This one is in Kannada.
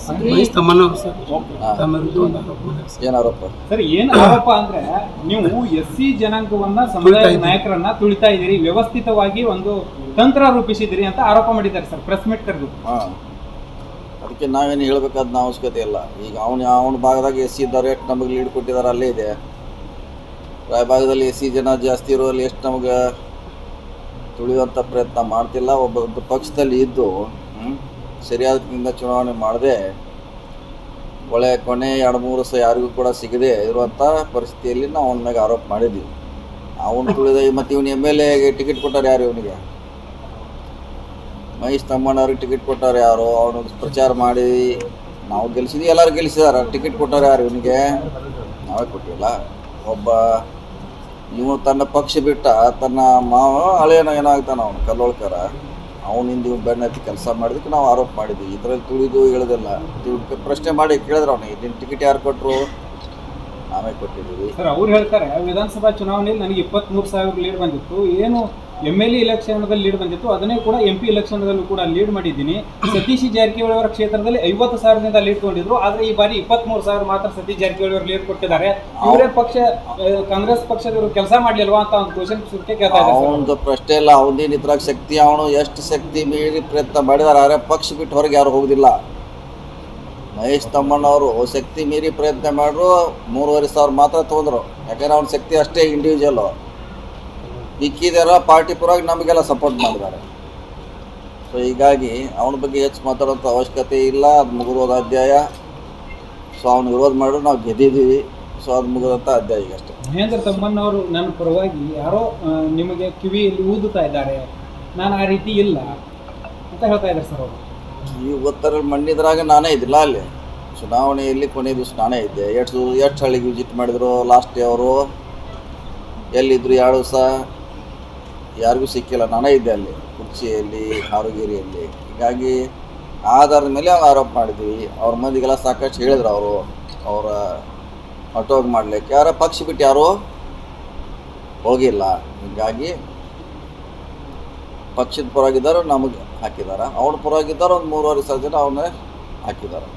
ಮಹೇಶ್ ತಮ್ಮಣ್ಣ ಅವ್ರು ಸರ್ ತಮ್ಮ ವಿರುದ್ಧ ಒಂದು ಆರೋಪ ಮಾಡಿದ್ದಾರೆ ಸರ್. ಏನು ಆರೋಪ? ಸರ್ ಏನು ಆರೋಪ ಅಂದ್ರೆ ನೀವು ಎಸ್ಸಿ ಜನಾಂಗವನ್ನ ಸಮುದಾಯದ ನಾಯಕರನ್ನ ತುಳಿತಾ ಇದ್ದೀರಿ, ವ್ಯವಸ್ಥಿತವಾಗಿ ಒಂದು ತಂತ್ರ ರೂಪಿಸಿದಿರಿ ಅಂತ ಆರೋಪ ಮಾಡಿದ್ದಾರೆ ಸರ್ ಪ್ರೆಸ್ ಮೀಟ್ ಕರೆದು. ಹಾಂ, ಅದಕ್ಕೆ ನಾವೇನು ಹೇಳ್ಬೇಕಾದ ಅವಶ್ಯಕತೆ ಇಲ್ಲ. ಈಗ ಅವನ ಭಾಗದಾಗ ಎಸ್ ಸಿ ಇದ್ದವ್ರು ಎಷ್ಟು ನಮಗೆ ಲೀಡ್ ಕೊಟ್ಟಿದ್ದಾರೆ ಅಲ್ಲೇ ಇದೆ. ರಾಯಭಾಗದಲ್ಲಿ ಎಸ್ ಸಿ ಜನ ಜಾಸ್ತಿ ಇರೋಲ್ಲಿ ಎಷ್ಟು ನಮಗೆ ತುಳಿಯುವಂಥ ಪ್ರಯತ್ನ ಮಾಡ್ತಿಲ್ಲ. ಒಬ್ಬ ಪಕ್ಷದಲ್ಲಿ ಇದ್ದು ಸರಿಯಾದ ಚುನಾವಣೆ ಮಾಡದೆ ಕೊನೆ 2-3 ವರ್ಷ ಯಾರಿಗೂ ಕೂಡ ಸಿಗದೆ ಇರುವಂಥ ಪರಿಸ್ಥಿತಿಯಲ್ಲಿ ನಾವು ಅವನ ಮ್ಯಾಗೆ ಆರೋಪ ಮಾಡಿದ್ದೀವಿ. ಅವನು ತುಳಿದ ಮತ್ತು ಇವನು MLA ಟಿಕೆಟ್ ಕೊಟ್ಟಾರೆ ಯಾರು? ಇವನಿಗೆ ಮಹೇಶ್ ತಮ್ಮಣ್ಣವ್ರಿಗೆ ಟಿಕೆಟ್ ಕೊಟ್ಟಾರೆ ಯಾರು? ಅವನು ಪ್ರಚಾರ ಮಾಡಿ ನಾವು ಗೆಲ್ಲಿಸಿದ್ವಿ, ಎಲ್ಲರೂ ಗೆಲ್ಲಿಸಿದಾರೆ. ಟಿಕೆಟ್ ಕೊಟ್ಟಾರೆ ಯಾರು ಇವನಿಗೆ? ನಾವೇ ಕೊಟ್ಟಿಲ್ಲ. ಒಬ್ಬ ಇವು ತನ್ನ ಪಕ್ಷ ಬಿಟ್ಟ ತನ್ನ ಮಾವ ಹಳೆಯನ ಏನಾಗ್ತಾನೆ ಅವನು ಕಲ್ಲೋಳ್ಕರ, ಅವನಿಂದ ಇವ್ನು ಬೆನ್ನತ್ತಿ ಕೆಲಸ ಮಾಡಿದಕ್ಕೆ ನಾವು ಆರೋಪ ಮಾಡಿದ್ವಿ. ಇದರಲ್ಲಿ ತುಳಿದು ಹೇಳೋದಿಲ್ಲ. ಪ್ರಶ್ನೆ ಮಾಡಿ ಕೇಳಿದ್ರೆ ಅವನಿಗೆ ನಿನ್ನ ಟಿಕೆಟ್ ಯಾರು ಕೊಟ್ಟರು? ನಾವೇ ಕೊಟ್ಟಿದ್ದೀವಿ ಸರ್. ಅವ್ರು ಹೇಳ್ತಾರೆ ವಿಧಾನಸಭಾ ಚುನಾವಣೆಯಲ್ಲಿ ನನಗೆ 23,000 ಲೀಡ್ ಬಂದಿತ್ತು, ಏನು MLA ಇಲೆಕ್ಷನ್ದಲ್ಲಿ ಲೀಡ್ ಬಂದಿತ್ತು, ಅದನ್ನೇ ಕೂಡ MP ಇಲೆಕ್ಷನ್ದಲ್ಲೂ ಕೂಡ ಲೀಡ್ ಮಾಡಿದ್ದೀನಿ. ಸತೀಶ್ ಜಾರಕಿಹೊಳಿ ಅವರ ಕ್ಷೇತ್ರದಲ್ಲಿ 50,000ದಿಂದ ಲೀಡ್ ತಗೊಂಡಿದ್ರು, ಆದರೆ ಈ ಬಾರಿ 23,000 ಮಾತ್ರ ಸತೀಶ್ ಜಾರಕಿಹೊಳಿ ಅವರು ಲೀಡ್ ಕೊಟ್ಟಿದ್ದಾರೆ. ಇವರೇ ಪಕ್ಷ ಕಾಂಗ್ರೆಸ್ ಪಕ್ಷದವರು ಕೆಲಸ ಮಾಡಲಿಲ್ವಾ ಅಂತ ಒಂದು ಕ್ವಶನ್ ಕೇಳ್ತಾ ಇದ್ದಾರೆ. ಅವನದು ಪ್ರಶ್ನೆ ಇಲ್ಲ. ಅವನೇನು ಇದ್ರಾಗ ಶಕ್ತಿ, ಅವನು ಎಷ್ಟು ಶಕ್ತಿ ಮೀರಿ ಪ್ರಯತ್ನ ಮಾಡಿದಾರೆ, ಆದರೆ ಪಕ್ಷ ಬಿಟ್ಟು ಹೊರಗೆ ಯಾರು ಹೋಗುದಿಲ್ಲ. ಮಹೇಶ್ ತಮ್ಮಣ್ಣವರು ಶಕ್ತಿ ಮೀರಿ ಪ್ರಯತ್ನ ಮಾಡಿದ್ರು 3,500 ಮಾತ್ರ ತೊಗೊಂಡ್ರು. ಯಾಕಂದ್ರೆ ಅವ್ನ ಶಕ್ತಿ ಅಷ್ಟೇ ಇಂಡಿವಿಜುವಲ್ಲು. ಇಕ್ಕಿದಾರ ಪಾರ್ಟಿ ಪರವಾಗಿ ನಮಗೆಲ್ಲ ಸಪೋರ್ಟ್ ಮಾಡಿದ್ದಾರೆ. ಸೊ ಹೀಗಾಗಿ ಅವನ ಬಗ್ಗೆ ಹೆಚ್ಚು ಮಾತಾಡೋಂಥ ಅವಶ್ಯಕತೆ ಇಲ್ಲ. ಅದು ಮುಗಿದೋದ ಅಧ್ಯಾಯ. ಸೊ ಅವ್ನು ವಿರೋಧ ಮಾಡಿದ್ರು ನಾವು ಗೆದ್ದಿದ್ದೀವಿ. ಸೊ ಅದು ಮುಗಿದಂಥ ಅಧ್ಯಾಯ ಈಗ ಅಷ್ಟೇ. ಮಹೇಂದ್ರ ತಮ್ಮಣ್ಣವರು ನನ್ನ ಪರವಾಗಿ ಯಾರೋ ನಿಮಗೆ ಕಿವಿಯಲ್ಲಿ ಊದುತ್ತಾ ಇದ್ದಾರೆ, ನಾನು ಆ ರೀತಿ ಇಲ್ಲ ಅಂತ ಹೇಳ್ತಾ ಇದ್ದಾರೆ ಸರ್ ಅವರು. ಈ ಉತ್ತರ ಮಣ್ಣಿದ್ರಾಗ ನಾನೇ ಇದ್ದಿಲ್ಲ. ಅಲ್ಲಿ ಚುನಾವಣೆಯಲ್ಲಿ ಕೊನೆ ದಿವಸ ನಾನೇ ಇದ್ದೆ. ಎಷ್ಟು ಹಳ್ಳಿಗೆ ವಿಸಿಟ್ ಮಾಡಿದ್ರು ಲಾಸ್ಟ್ ಡೇ ಅವರು. ಎಲ್ಲಿದ್ದರು 2 ದಿವಸ ಯಾರಿಗೂ ಸಿಕ್ಕಿಲ್ಲ. ನಾನೇ ಇದ್ದೆ ಅಲ್ಲಿ ಕುರ್ಚಿಯಲ್ಲಿ, ಹಾರುಗೇರಿಯಲ್ಲಿ. ಹೀಗಾಗಿ ಆಧಾರದ ಮೇಲೆ ಅವ್ರು ಆರೋಪ ಮಾಡಿದ್ವಿ. ಅವ್ರ ಮಂದಿಗೆಲ್ಲ ಸಾಕಷ್ಟು ಹೇಳಿದ್ರು ಅವರು ಅವರ ಅಟೋಗ್ ಮಾಡಲಿಕ್ಕೆ. ಯಾರ ಪಕ್ಷ ಬಿಟ್ಟು ಯಾರೂ ಹೋಗಿಲ್ಲ. ಹೀಗಾಗಿ ಪಕ್ಷದ ಪರವಾಗಿದ್ದರು ನಮಗೆ ಹಾಕಿದ್ದಾರೆ, ಅವನ ಪರವಾಗಿದ್ದರು ಒಂದು 3,500 ಜನ ಅವನ್ನೇ ಹಾಕಿದ್ದಾರೆ.